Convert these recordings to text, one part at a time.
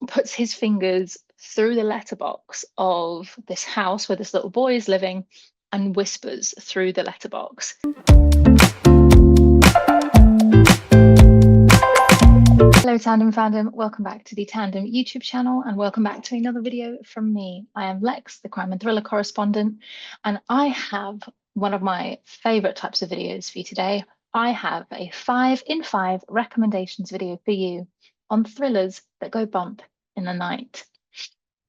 puts his fingers through the letterbox of this house where this little boy is living and whispers through the letterbox. Hello Tandem fandom, welcome back to the Tandem YouTube channel and welcome back to another video from me. I am Lex, the crime and thriller correspondent, and I have one of my favorite types of videos for you today. I have a 5 in 5 recommendations video for you on thrillers that go bump in the night.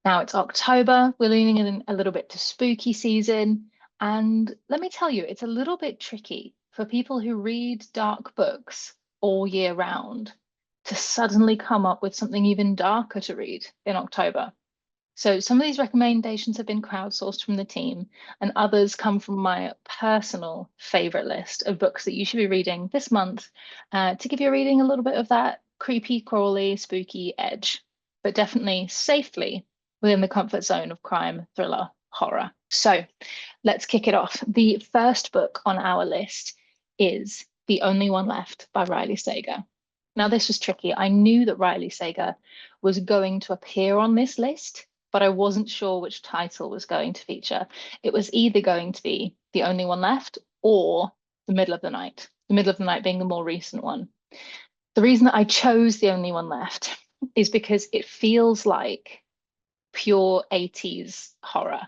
Now it's October, we're leaning in a little bit to spooky season, and let me tell you, it's a little bit tricky for people who read dark books all year round to suddenly come up with something even darker to read in October. So some of these recommendations have been crowdsourced from the team, and others come from my personal favorite list of books that you should be reading this month to give your reading a little bit of that creepy, crawly, spooky edge, but definitely safely within the comfort zone of crime, thriller, horror. So let's kick it off. The first book on our list is The Only One Left by Riley Sager. Now, this was tricky. I knew that Riley Sager was going to appear on this list, but I wasn't sure which title was going to feature. It was either going to be The Only One Left or The Middle of the Night, The Middle of the Night being the more recent one. The reason that I chose The Only One Left is because it feels like pure 80s horror.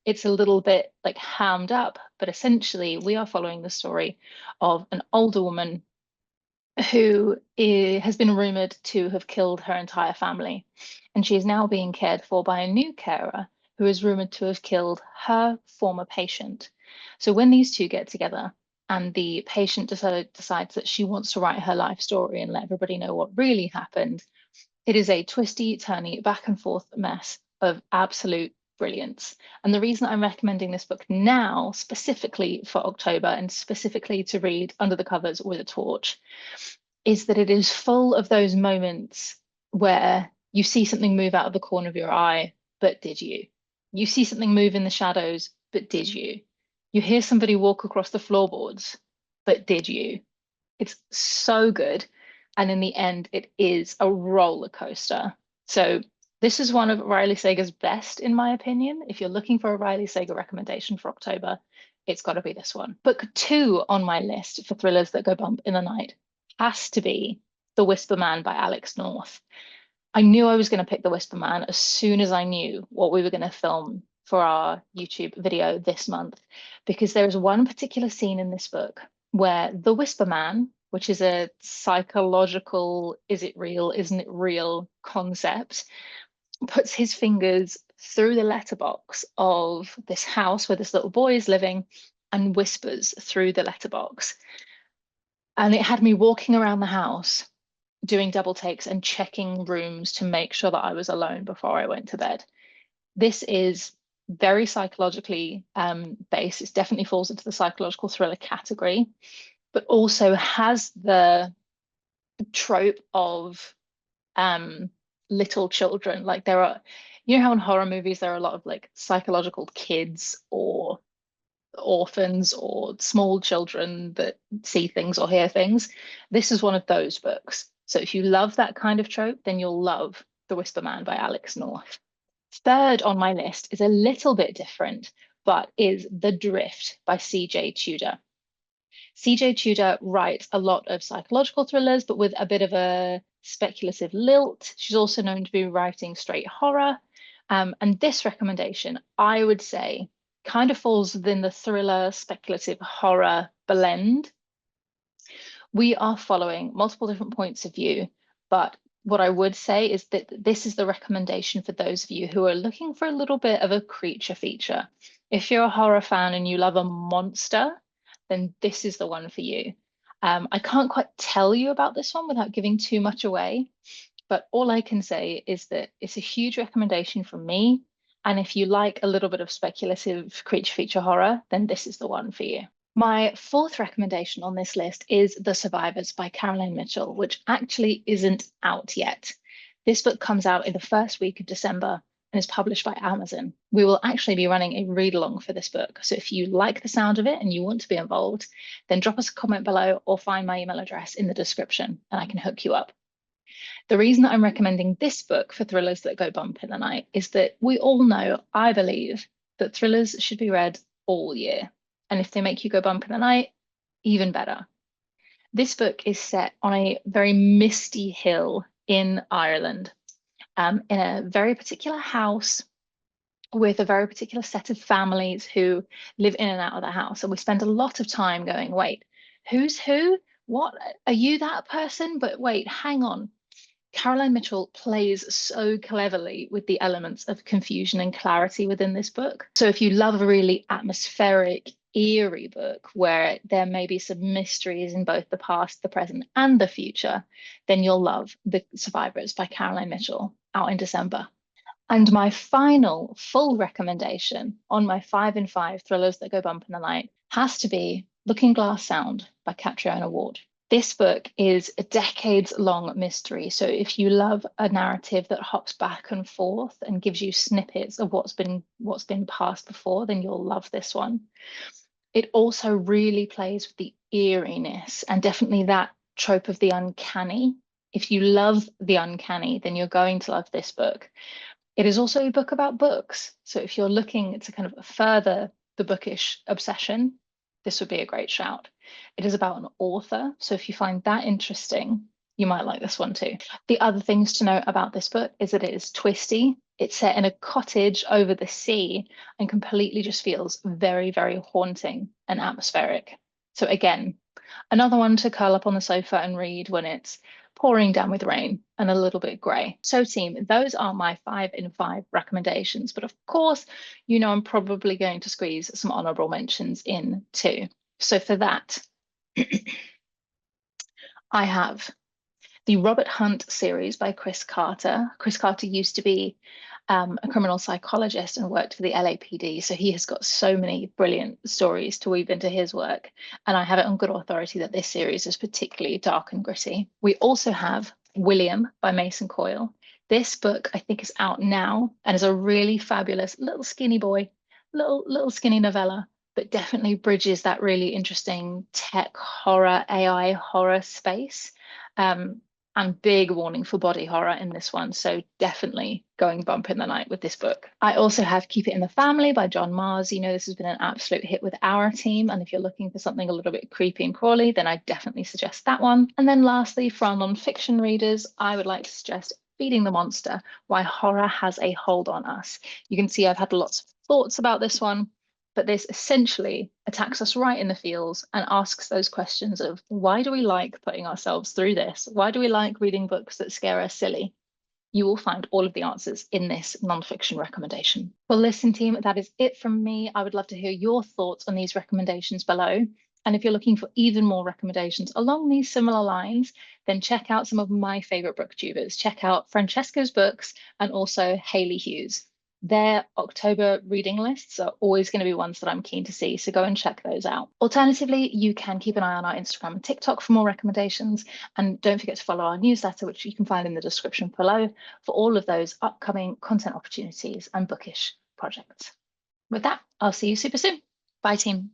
It's a little bit like hammed up, but essentially we are following the story of an older woman who has been rumored to have killed her entire family. And she is now being cared for by a new carer who is rumored to have killed her former patient. So when these two get together and the patient decides that she wants to write her life story and let everybody know what really happened, it is a twisty, turny, back and forth mess of absolute brilliance. And the reason I'm recommending this book now, specifically for October and specifically to read under the covers with a torch, is that it is full of those moments where you see something move out of the corner of your eye, but did you? You see something move in the shadows, but did you? You hear somebody walk across the floorboards, but did you? It's so good. And in the end, it is a roller coaster. So this is one of Riley Sager's best, in my opinion. If you're looking for a Riley Sager recommendation for October, it's got to be this one. Book 2 on my list for thrillers that go bump in the night has to be The Whisper Man by Alex North. I knew I was going to pick The Whisper Man as soon as I knew what we were going to film for our YouTube video this month, because there is one particular scene in this book where the Whisper Man, which is a psychological, is it real, isn't it real concept, puts his fingers through the letterbox of this house where this little boy is living and whispers through the letterbox. And it had me walking around the house doing double takes and checking rooms to make sure that I was alone before I went to bed. This is very psychologically based. It definitely falls into the psychological thriller category, but also has the trope of little children. Like there are, you know how in horror movies there are a lot of like psychological kids or orphans or small children that see things or hear things. This is one of those books. So if you love that kind of trope, then you'll love The Whisper Man by Alex North. Third on my list is a little bit different, but is The Drift by C J Tudor. C J Tudor writes a lot of psychological thrillers, but with a bit of a speculative lilt. She's also known to be writing straight horror. And this recommendation, I would say, kind of falls within the thriller, speculative horror blend. We are following multiple different points of view, but what I would say is that this is the recommendation for those of you who are looking for a little bit of a creature feature. If you're a horror fan and you love a monster, then this is the one for you. I can't quite tell you about this one without giving too much away, but all I can say is that it's a huge recommendation from me. And if you like a little bit of speculative creature feature horror, then this is the one for you. My fourth recommendation on this list is The Survivors by Caroline Mitchell, which actually isn't out yet. This book comes out in the first week of December and is published by Amazon. We will actually be running a read along for this book. So if you like the sound of it and you want to be involved, then drop us a comment below or find my email address in the description and I can hook you up. The reason that I'm recommending this book for thrillers that go bump in the night is that we all know, I believe, that thrillers should be read all year. And if they make you go bump in the night, even better. This book is set on a very misty hill in Ireland, in a very particular house with a very particular set of families who live in and out of the house. And we spend a lot of time going, wait, who's who? What? Are you that person? But wait, hang on. Caroline Mitchell plays so cleverly with the elements of confusion and clarity within this book. So if you love a really atmospheric, eerie book where there may be some mysteries in both the past, the present, and the future, then you'll love The Survivors by Caroline Mitchell, out in December. And my final full recommendation on my 5 in 5 thrillers that go bump in the night has to be Looking Glass Sound by Catriona Ward. This book is a decades-long mystery. So if you love a narrative that hops back and forth and gives you snippets of what's been passed before, then you'll love this one. It also really plays with the eeriness and definitely that trope of the uncanny. If you love the uncanny, then you're going to love this book. It is also a book about books. So if you're looking to kind of further the bookish obsession, this would be a great shout. It is about an author. So if you find that interesting, you might like this one too. The other things to note about this book is that it is twisty. It's set in a cottage over the sea and completely just feels very, very haunting and atmospheric. So again, another one to curl up on the sofa and read when it's pouring down with rain and a little bit grey. So team, those are my 5 in 5 recommendations. But of course, you know I'm probably going to squeeze some honourable mentions in too. So for that, I have the Robert Hunt series by Chris Carter. Chris Carter used to be a criminal psychologist and worked for the LAPD. So he has got so many brilliant stories to weave into his work. And I have it on good authority that this series is particularly dark and gritty. We also have William by Mason Coyle. This book, I think, is out now and is a really fabulous little skinny boy, little skinny novella, but definitely bridges that really interesting tech horror, AI horror space. And big warning for body horror in this one. So definitely going bump in the night with this book. I also have Keep It in the Family by John Mars. You know, this has been an absolute hit with our team. And if you're looking for something a little bit creepy and crawly, then I definitely suggest that one. And then lastly, for our non-fiction readers, I would like to suggest Feeding the Monster, Why Horror Has a Hold on Us. You can see I've had lots of thoughts about this one, but this essentially attacks us right in the feels and asks those questions of why do we like putting ourselves through this? Why do we like reading books that scare us silly? You will find all of the answers in this nonfiction recommendation. Well, listen, team, that is it from me. I would love to hear your thoughts on these recommendations below. And if you're looking for even more recommendations along these similar lines, then check out some of my favorite booktubers. Check out Francesca's books and also Hayley Hughes. Their October reading lists are always going to be ones that I'm keen to see, so go and check those out. Alternatively, you can keep an eye on our Instagram and TikTok for more recommendations, and don't forget to follow our newsletter, which you can find in the description below, for all of those upcoming content opportunities and bookish projects. With that, I'll see you super soon. Bye, team.